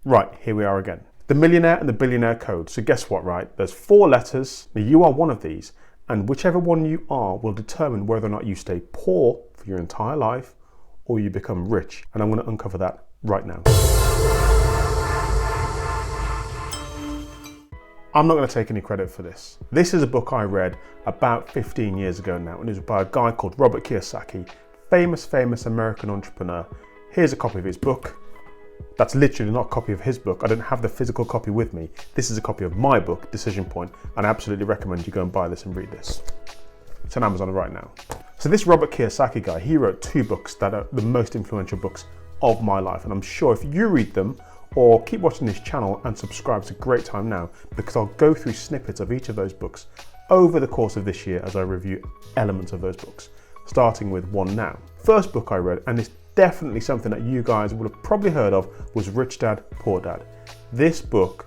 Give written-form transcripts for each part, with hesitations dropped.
Right, here we are again. The millionaire and the billionaire code. So guess what, right? There's 4 letters. Now you are one of these, and whichever one you are will determine whether or not you stay poor for your entire life or you become rich. And I'm going to uncover that right now. I'm not going to take any credit for this. This is a book I read about 15 years ago now, and it was by a guy called Robert Kiyosaki, famous American entrepreneur. Here's a copy of his book. That's literally not a copy of his book. I don't have the physical copy with me. This is a copy of my book, Decision Point, and I absolutely recommend you go and buy this and read this. It's on Amazon right now. So this Robert Kiyosaki guy, he wrote 2 books that are the most influential books of my life, and I'm sure if you read them or keep watching this channel and subscribe, it's a great time now, because I'll go through snippets of each of those books over the course of this year as I review elements of those books, starting with one now. First book I read, and it's definitely something that you guys would have probably heard of, was Rich Dad, Poor Dad. This book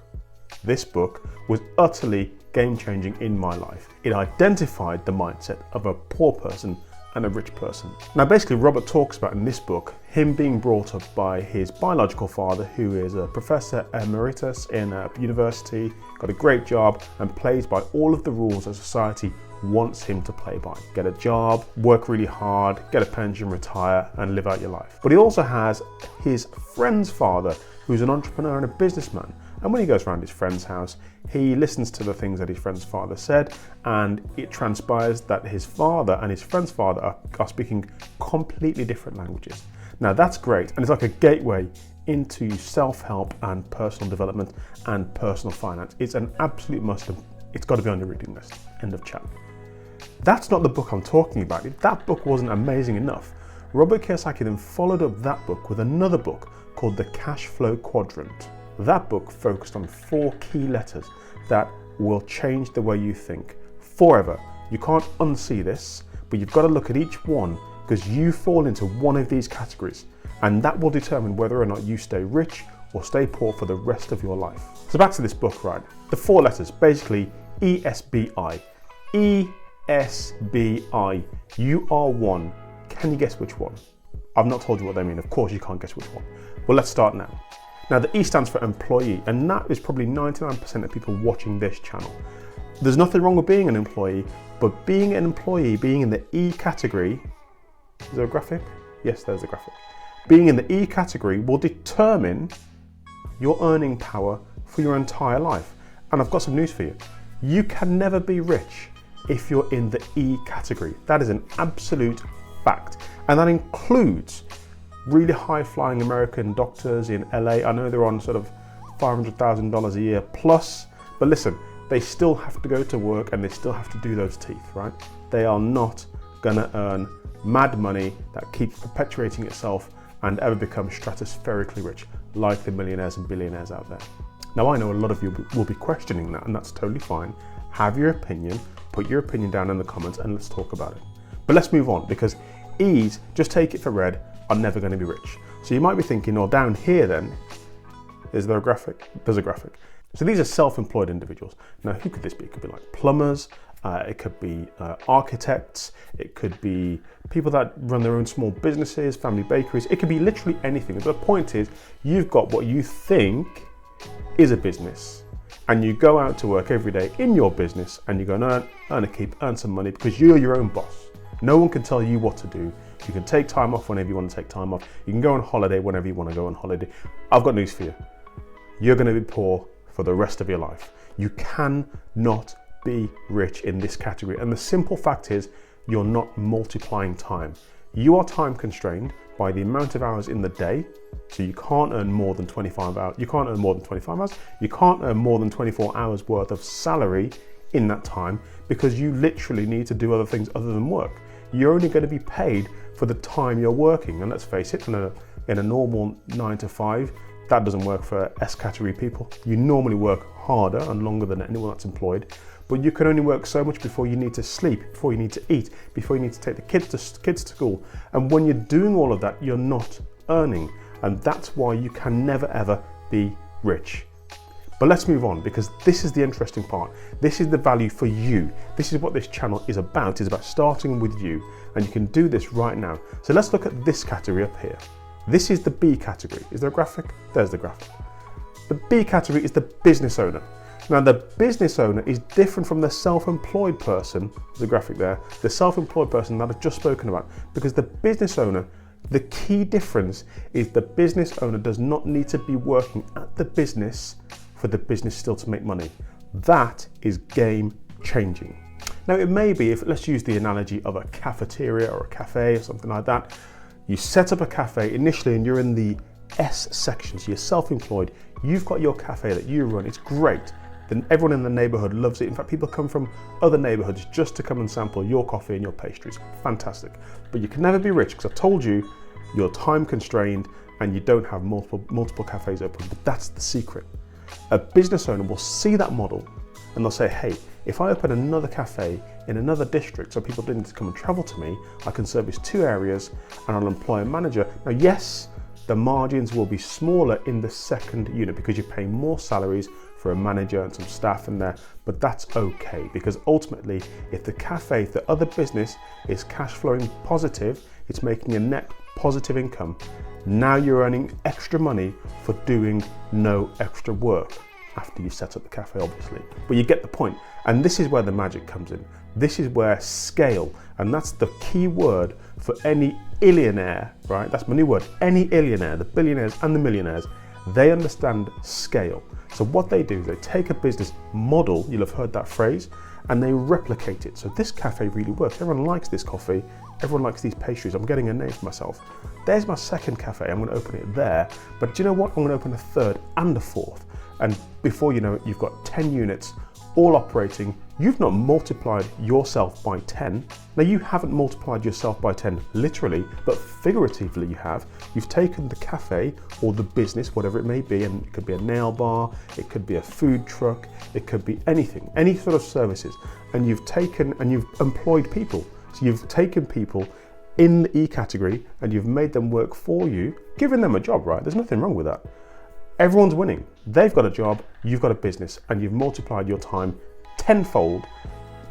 was utterly game-changing in my life. It identified the mindset of a poor person and a rich person. Now basically Robert talks about in this book him being brought up by his biological father, who is a professor emeritus in a university, got a great job and plays by all of the rules that society wants him to play by. Get a job, work really hard, get a pension, retire and live out your life. But he also has his friend's father, who's an entrepreneur and a businessman. And when he goes around his friend's house, he listens to the things that his friend's father said, and it transpires that his father and his friend's father are speaking completely different languages. Now that's great, and it's like a gateway into self-help and personal development and personal finance. It's an absolute must. It's got to be on your reading list. End of chat. That's not the book I'm talking about. If that book wasn't amazing enough, Robert Kiyosaki then followed up that book with another book called the Cashflow Quadrant. That book focused on 4 key letters that will change the way you think forever. You can't unsee this, but you've got to look at each one, because you fall into one of these categories, and that will determine whether or not you stay rich or stay poor for the rest of your life. So back to this book, right? The 4 letters, basically ESBI. ESBI. You are one. Can you guess which one? I've not told you what they mean. Of course you can't guess which one. Well, let's start now. Now the E stands for employee, and that is probably 99% of people watching this channel. There's nothing wrong with being an employee, but being an employee, being in the E category, is there a graphic? Yes, there's a graphic. Being in the E category will determine your earning power for your entire life. And I've got some news for you. You can never be rich if you're in the E category. That is an absolute fact. And that includes really high-flying American doctors in LA. I know they're on sort of $500,000 a year plus, but listen, they still have to go to work and they still have to do those teeth, right? They are not gonna earn mad money that keeps perpetuating itself and ever become stratospherically rich like the millionaires and billionaires out there. Now I know a lot of you will be questioning that, and that's totally fine. Have your opinion, put your opinion down in the comments and let's talk about it. But let's move on, because E's, just take it for red, are never going to be rich. So you might be thinking, oh, down here then, is there a graphic? There's a graphic. So these are self-employed individuals. Now who could this be? It could be like plumbers, it could be architects, it could be people that run their own small businesses, family bakeries, it could be literally anything. But the point is, you've got what you think is a business, and you go out to work every day in your business and you go and earn a keep, earn some money, because you're your own boss. No one can tell you what to do. You can take time off whenever you want to take time off. You can go on holiday whenever you want to go on holiday. I've got news for you. You're going to be poor for the rest of your life. You cannot be rich in this category. And the simple fact is, you're not multiplying time. You are time constrained by the amount of hours in the day. So you can't earn more than 25 hours. You can't earn more than 25 hours. You can't earn more than 24 hours worth of salary in that time, because you literally need to do other things other than work. You're only going to be paid for the time you're working. And let's face it, in a normal 9 to 5, that doesn't work for S category people. You normally work harder and longer than anyone that's employed, but you can only work so much before you need to sleep, before you need to eat, before you need to take the kids to school. And when you're doing all of that, you're not earning. And that's why you can never ever be rich. But let's move on, because this is the interesting part. This is the value for you. This is what this channel is about. It's about starting with you, and you can do this right now. So let's look at this category up here. This is the B category. Is there a graphic? There's the graphic. The B category is the business owner. Now the business owner is different from the self-employed person, there's a graphic there, the self-employed person that I've just spoken about, because the business owner, the key difference is the business owner does not need to be working at the business for the business still to make money. That is game changing. Now it may be, if let's use the analogy of a cafeteria or a cafe or something like that, you set up a cafe initially and you're in the S section, so you're self-employed, you've got your cafe that you run, it's great. Then everyone in the neighborhood loves it. In fact, people come from other neighborhoods just to come and sample your coffee and your pastries. Fantastic. But you can never be rich because I told you you're time constrained and you don't have multiple cafes open. But that's the secret. A business owner will see that model and they'll say, hey, if I open another cafe in another district so people don't need to come and travel to me, I can service 2 areas and I'll employ a manager. Now, yes, the margins will be smaller in the second unit because you're paying more salaries for a manager and some staff in there, but that's okay because ultimately if the other business is cash flowing positive, it's making a net positive income, now you're earning extra money for doing no extra work after you set up the cafe, obviously. But you get the point, and this is where the magic comes in. This is where scale, and that's the key word for any billionaire, right? That's my new word. Any billionaire, the billionaires and the millionaires, they understand scale. So what they do is they take a business model, you'll have heard that phrase, and they replicate it. So this cafe really works. Everyone likes this coffee. Everyone likes these pastries. I'm getting a name for myself. There's my second cafe. I'm going to open it there. But do you know what? I'm going to open a third and a fourth. And before you know it, you've got 10 units all operating. You've not multiplied yourself by 10. Now you haven't multiplied yourself by 10 literally, but figuratively you have. You've taken the cafe or the business, whatever it may be, and it could be a nail bar, it could be a food truck, it could be anything, any sort of services, and you've employed people. So you've taken people in the E category and you've made them work for you, giving them a job, right? There's nothing wrong with that. Everyone's winning. They've got a job, you've got a business, and you've multiplied your time tenfold.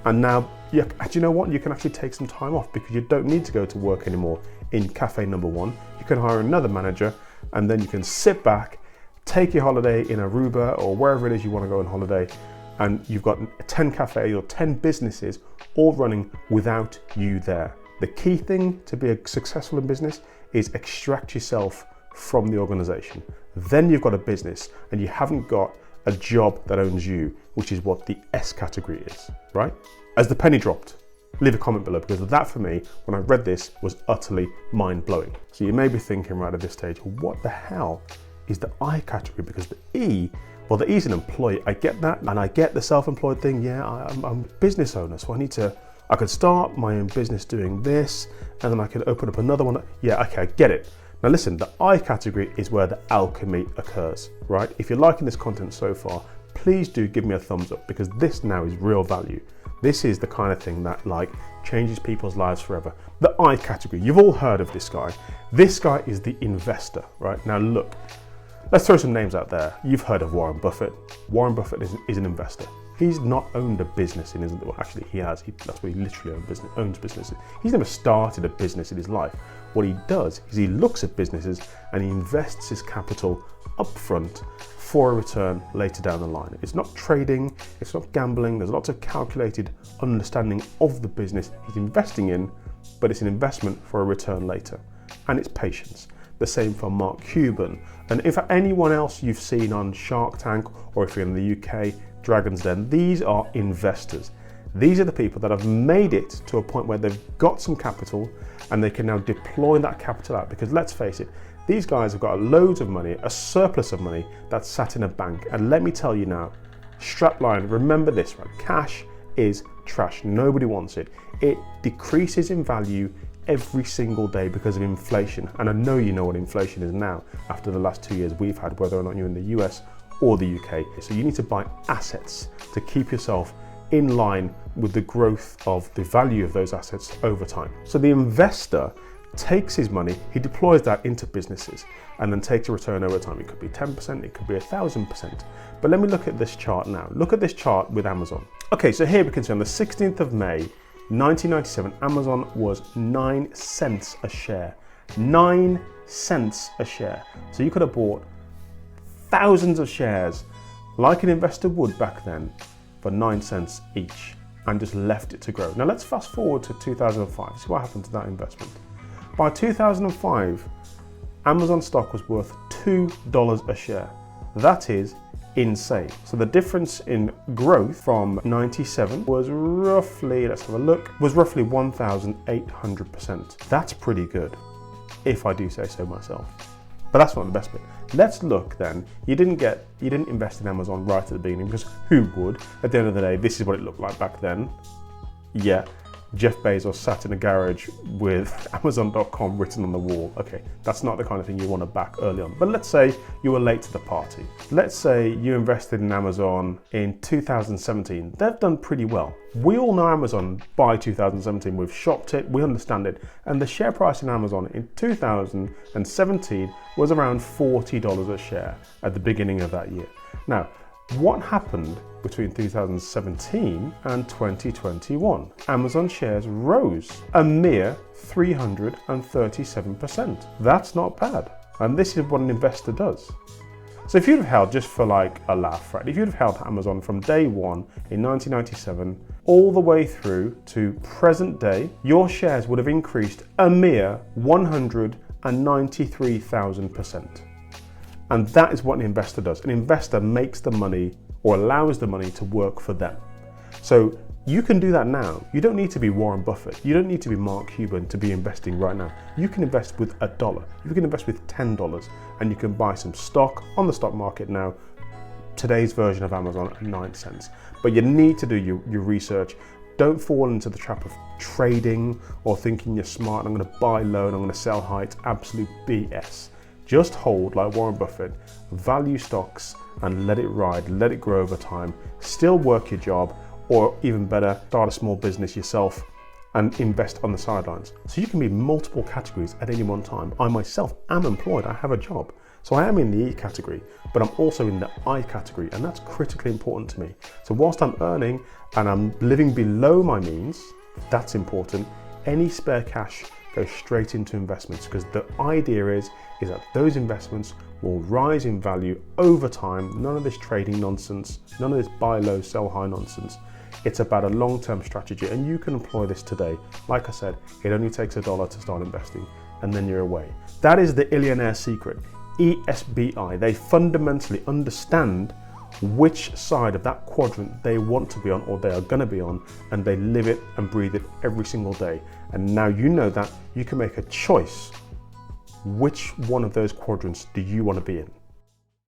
And now, do you know what? You can actually take some time off because you don't need to go to work anymore in cafe number 1. You can hire another manager and then you can sit back, take your holiday in Aruba or wherever it is you want to go on holiday, and you've got 10 cafes or 10 businesses all running without you there. The key thing to be successful in business is extract yourself from the organization. Then you've got a business and you haven't got a job that owns you, which is what the S category is, right? As the penny dropped, leave a comment below because that for me, when I read this, was utterly mind-blowing. So you may be thinking right at this stage, what the hell is the I category? Because the E, well, the E is an employee. I get that, and I get the self-employed thing. Yeah, I'm a business owner, so I could start my own business doing this, and then I could open up another one. Yeah, okay, I get it. Now listen, the I category is where the alchemy occurs, right? If you're liking this content so far, please do give me a thumbs up because this now is real value. This is the kind of thing that changes people's lives forever. The I category, you've all heard of this guy. This guy is the investor, right? Now look, let's throw some names out there. You've heard of Warren Buffett. Warren Buffett is an investor. He's not owned a business in his, well actually he has, that's what he literally owns businesses. He's never started a business in his life. What he does is he looks at businesses and he invests his capital upfront for a return later down the line. It's not trading, it's not gambling, there's lots of calculated understanding of the business he's investing in, but it's an investment for a return later. And it's patience. The same for Mark Cuban. And if anyone else you've seen on Shark Tank, or if you're in the UK, Dragon's Den, these are investors. These are the people that have made it to a point where they've got some capital and they can now deploy that capital out. Because let's face it, these guys have got loads of money, a surplus of money that's sat in a bank. And let me tell you now, strapline, remember this, right? Cash is trash. Nobody wants it. It decreases in value every single day because of inflation. And I know you know what inflation is now after the last 2 years we've had, whether or not you're in the US or the UK. So you need to buy assets to keep yourself in line with the growth of the value of those assets over time. So the investor takes his money, he deploys that into businesses and then takes a return over time. It could be 10%, it could be 1,000%. But let me look at this chart now. Look at this chart with Amazon. Okay, so here we can see on the 16th of May, 1997, Amazon was 9 cents a share. 9 cents a share. So you could have bought thousands of shares like an investor would back then for 9 cents each and just left it to grow. Now let's fast forward to 2005, see what happened to that investment. By 2005, Amazon stock was worth $2 a share. That is insane. So the difference in growth from 97 was roughly, let's have a look, was roughly 1,800%. That's pretty good, if I do say so myself. But that's not the best bit. Let's look then. You didn't invest in Amazon right at the beginning, because who would? At the end of the day, this is what it looked like back then. Yeah, Jeff Bezos sat in a garage with Amazon.com written on the wall. Okay, that's not the kind of thing you want to back early on. But let's say you were late to the party. Let's say you invested in Amazon in 2017. They've done pretty well. We all know Amazon by 2017. We've shopped it, we understand it. And the share price in Amazon in 2017 was around $40 a share at the beginning of that year. Now, what happened between 2017 and 2021? Amazon shares rose a mere 337%. That's not bad. And this is what an investor does. So if you'd have held, just for like a laugh, right? If you'd have held Amazon from day one in 1997 all the way through to present day, your shares would have increased a mere 193,000%. And that is what an investor does. An investor makes the money or allows the money to work for them. So you can do that now. You don't need to be Warren Buffett. You don't need to be Mark Cuban to be investing right now. You can invest with $1. You can invest with $10 and you can buy some stock on the stock market now. Today's version of Amazon at 9 cents. But you need to do your research. Don't fall into the trap of trading or thinking you're smart. I'm going to buy low and I'm going to sell high. It's absolute BS. Just hold like Warren Buffett, value stocks and let it ride, let it grow over time, still work your job, or even better, start a small business yourself and invest on the sidelines. So you can be in multiple categories at any one time. I myself am employed, I have a job. So I am in the E category, but I'm also in the I category, and that's critically important to me. So whilst I'm earning and I'm living below my means, that's important. Any spare cash goes straight into investments, because the idea is that those investments will rise in value over time. None of this trading nonsense, none of this buy low, sell high nonsense. It's about a long-term strategy, and you can employ this today. Like I said, it only takes $1 to start investing, and then you're away. That is the Millionaire secret. ESBI, they fundamentally understand which side of that quadrant they want to be on, or they are going to be on, and they live it and breathe it every single day. And now you know that you can make a choice. Which one of those quadrants do you want to be in?